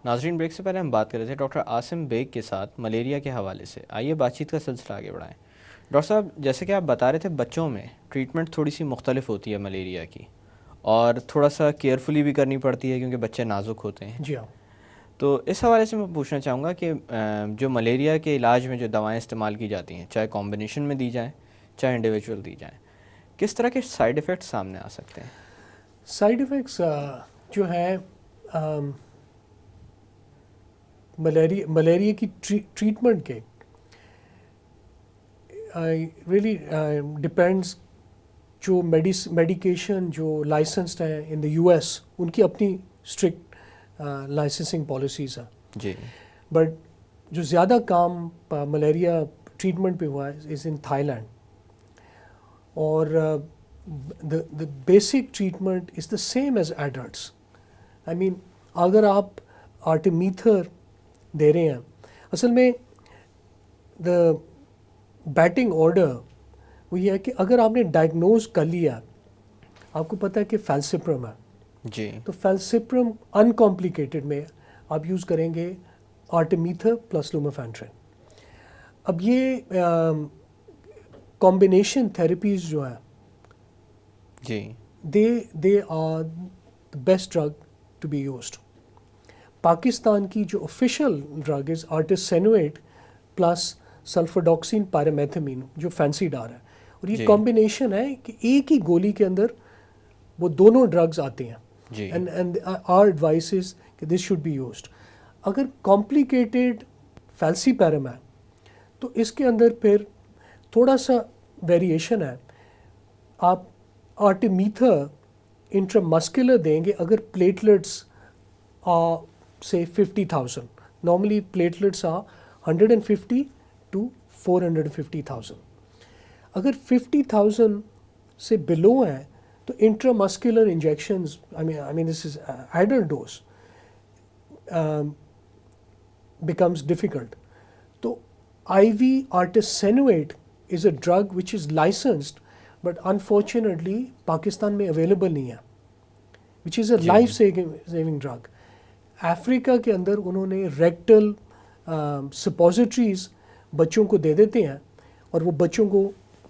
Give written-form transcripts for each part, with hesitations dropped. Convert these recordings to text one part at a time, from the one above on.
नाजरीन, ब्रेक से पहले हम बात कर रहे थे डॉक्टर आसिम बेग के साथ मलेरिया के हवाले से। आइए बातचीत का सिलसिला आगे बढ़ाएं। डॉक्टर साहब, जैसे कि आप बता रहे थे, बच्चों में ट्रीटमेंट थोड़ी सी मुख्तलिफ होती है मलेरिया की, और थोड़ा सा केयरफुली भी करनी पड़ती है क्योंकि बच्चे नाजुक होते हैं। जी हाँ। तो इस हवाले से मैं पूछना चाहूँगा कि जो मलेरिया के इलाज में जो दवाएँ इस्तेमाल की जाती हैं, चाहे कॉम्बिनेशन में दी जाएँ चाहे इंडिविजुअल दी जाएँ, किस तरह के साइड इफ़ेक्ट्स सामने आ सकते हैं? साइड इफ़ेक्ट्स जो है मलेरिया की ट्रीटमेंट के रियली डिपेंड्स। जो मेडिकेशन जो लाइसेंस्ड है इन द यूएस, उनकी अपनी स्ट्रिक्ट लाइसेंसिंग पॉलिसीज़ हैं। जी बट जो ज़्यादा काम मलेरिया ट्रीटमेंट पे हुआ है इज़ इन थाईलैंड। और the basic treatment is the same as adults. I mean, अगर आप आर्टेमीथर दे रहे हैं, असल में द बैटिंग ऑर्डर वो ये है कि अगर आपने डायग्नोज कर लिया, आपको पता है कि फैल्सिप्रम है, जी तो फैल्सिप्रम अनकॉम्प्लिकेटेड में आप यूज़ करेंगे आर्टेमीथर प्लस लुमेफेंट्रिन। अब ये कॉम्बिनेशन थेरेपीज़ जो है, जी they are the best drug to be used. Pakistan की जो ऑफिशियल ड्रग इज आर्टिसेनुएट प्लस सल्फाडॉक्सिन पायरामेथामीन, जो फैंसी डार है, और ये जी कॉम्बिनेशन है कि एक ही गोली के अंदर वो दोनों ड्रग्स आते हैं। जी एंड आवर एडवाइस इज कि दिस शुड बी यूज्ड। अगर कॉम्प्लिकेटेड फैंसी पैरम है तो इसके अंदर फिर थोड़ा सा वेरिएशन है। आप आर्टेमीथर इंट्रामस्कुलर देंगे अगर प्लेटलेट्स आ से 50,000, नॉर्मली प्लेटलेट्स आ 150 to 450,000। अगर 50,000 से बिलो है तो intramuscular injections, I mean this is adult dose, becomes difficult. तो IV artesunate is a drug which is licensed but unfortunately Pakistan में available नहीं है, which is a जी life saving drug. अफ्रीका के अंदर उन्होंने रेक्टल सपोजिटरीज बच्चों को दे देते हैं और वो बच्चों को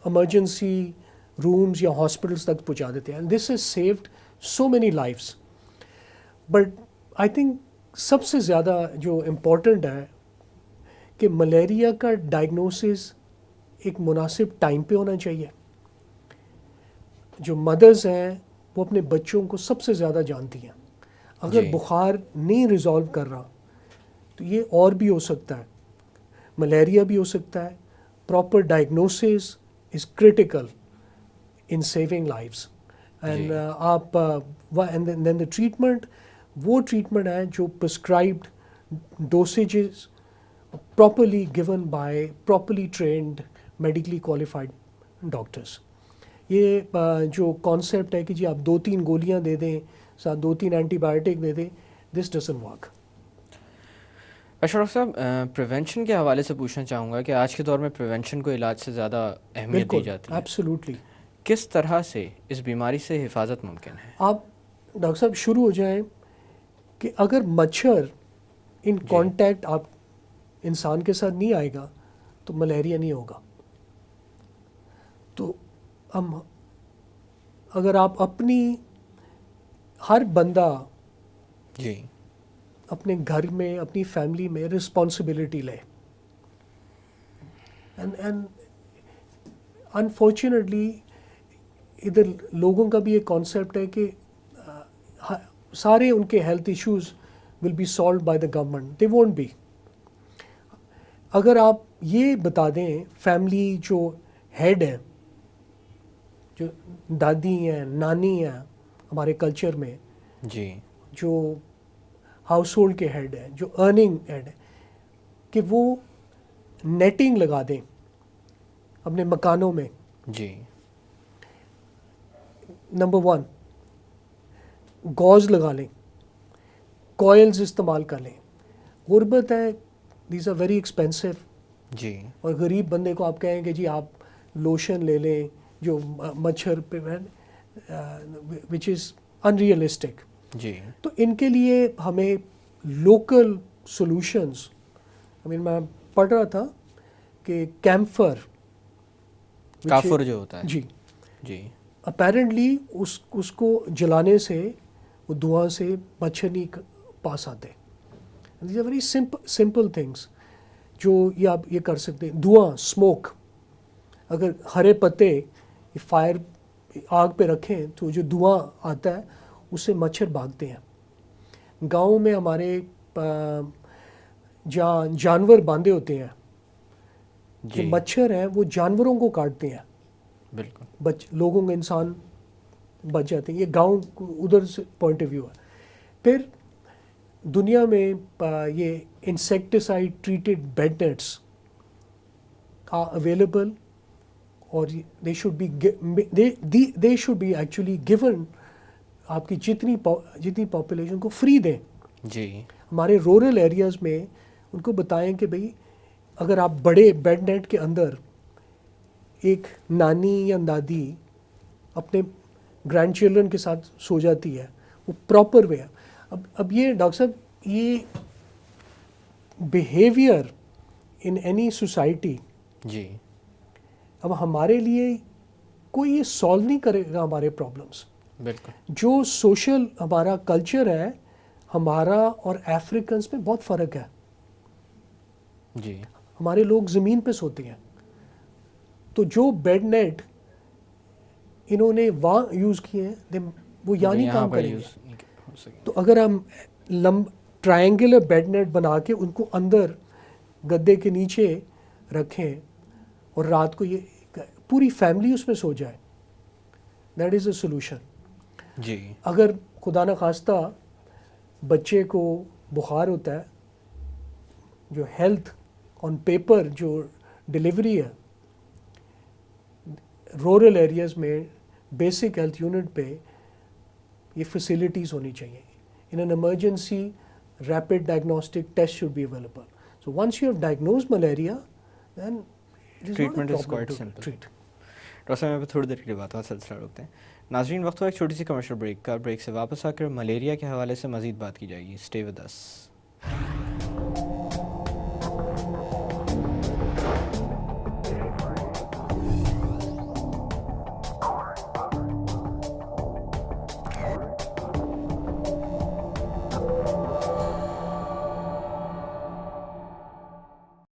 इमरजेंसी रूम्स या हॉस्पिटल्स तक पहुंचा देते हैं। This has saved so many lives. But I think सबसे ज़्यादा जो इम्पोर्टेंट है कि मलेरिया का डायग्नोसिस एक मुनासिब टाइम पे होना चाहिए। जो मदर्स हैं वो अपने बच्चों को सबसे ज़्यादा जानती हैं। अगर जी बुखार नहीं रिजॉल्व कर रहा तो ये और भी हो सकता है, मलेरिया भी हो सकता है। Proper diagnosis is critical in saving lives. And जी आप एंड देन द ट्रीटमेंट वो ट्रीटमेंट है जो prescribed dosages properly given by properly trained medically qualified doctors. ये जो कॉन्सेप्ट है कि जी आप 2-3 गोलियां दे दें, साथ 2-3 एंटीबायोटिक दे दें, दिस डजंट वर्क। अच्छा डॉक्टर साहब, प्रिवेंशन के हवाले से पूछना चाहूँगा कि आज के दौर में प्रिवेंशन को इलाज से ज़्यादा अहमियत दी बिल्कुल, जाती है। एब्सोल्युटली। किस तरह से इस बीमारी से हिफाजत मुमकिन है? आप डॉक्टर साहब शुरू हो जाएं कि अगर मच्छर इन जी कांटेक्ट आप इंसान के साथ नहीं आएगा तो मलेरिया नहीं होगा। तो हम अगर आप अपनी हर बंदा जी अपने घर में अपनी फैमिली में रिस्पॉन्सिबिलिटी ले। एंड अनफॉर्चुनेटली इधर लोगों का भी एक कॉन्सेप्ट है कि सारे उनके health issues will be solve by the government, they won't be. अगर आप ये बता दें, फैमिली जो हेड है, जो दादी हैं, नानी हैं हमारे कल्चर में, जी जो हाउस होल्ड के हेड है, जो अर्निंग हेड है, कि वो नेटिंग लगा दें अपने मकानों में। जी नंबर 1, गॉज लगा लें, कॉयल्स इस्तेमाल कर लें। गुर्बत है, दीज आर वेरी एक्सपेंसिव। जी और गरीब बंदे को आप कहेंगे जी आप लोशन ले लें जो मच्छर पे, विच इज़ अनरियलिस्टिक। जी तो इनके लिए हमें लोकल सॉल्यूशंस, मैं पढ़ रहा था कि कैम्फर, काफुर जो होता है जी, जी अपेरेंटली उसको जलाने से वो धुआं से मच्छर नहीं पास आते। These are very simple things जो ये आप ये कर सकते हैं। धुआं, स्मोक, अगर हरे पत्ते फायर आग पे रखें तो जो धुआं आता है उससे मच्छर भागते हैं। गांव में हमारे जहाँ जानवर बांधे होते हैं, जो जी मच्छर हैं वो जानवरों को काटते हैं, बिल्कुल लोगों के इंसान बच जाते हैं। ये गांव उधर से पॉइंट ऑफ व्यू है। फिर दुनिया में ये insecticide treated bed nets are available और they should be actually given. आपकी जितनी पॉपुलेशन को फ्री दें। जी हमारे रूरल एरियाज़ में उनको बताएं कि भाई अगर आप बड़े बेड नेट के अंदर एक नानी या दादी अपने ग्रैंड चिल्ड्रन के साथ सो जाती है, वो प्रॉपर वे है। अब ये डॉक्टर साहब, ये बिहेवियर इन एनी सोसाइटी, जी अब हमारे लिए कोई ये सॉल्व नहीं करेगा हमारे प्रॉब्लम्स। बिल्कुल जो सोशल हमारा कल्चर है, हमारा और अफ्रीकन्स में बहुत फ़र्क है। जी हमारे लोग ज़मीन पे सोते हैं, तो जो बेड नेट इन्होंने वहाँ यूज़ किए हैं वो यहाँ नहीं काम करेंगे। हो सके तो अगर हम ट्रायंगुलर बेड नेट बना के उनको अंदर गद्दे के नीचे रखें और रात को ये पूरी फैमिली उसमें सो जाए, दैट इज़ अ सोल्यूशन। जी अगर खुदा न खास्ता बच्चे को बुखार होता है, जो हेल्थ ऑन पेपर जो डिलीवरी है रूरल एरियाज़ में, बेसिक हेल्थ यूनिट पे ये फैसिलिटीज़ होनी चाहिए। In an emergency rapid diagnostic test should be available. So once you have diagnosed malaria then it is treatment not is a quite problem to simple. Treat. Doctor साहब, यहाँ पे थोड़ी देर के लिए बात का सिलसिला रोकते हैं। नाज़रीन, वक्त हुआ एक छोटी सी कमर्शियल ब्रेक का। ब्रेक से वापस आकर मलेरिया के हवाले से मज़ीद बात की जाएगी। Stay with us.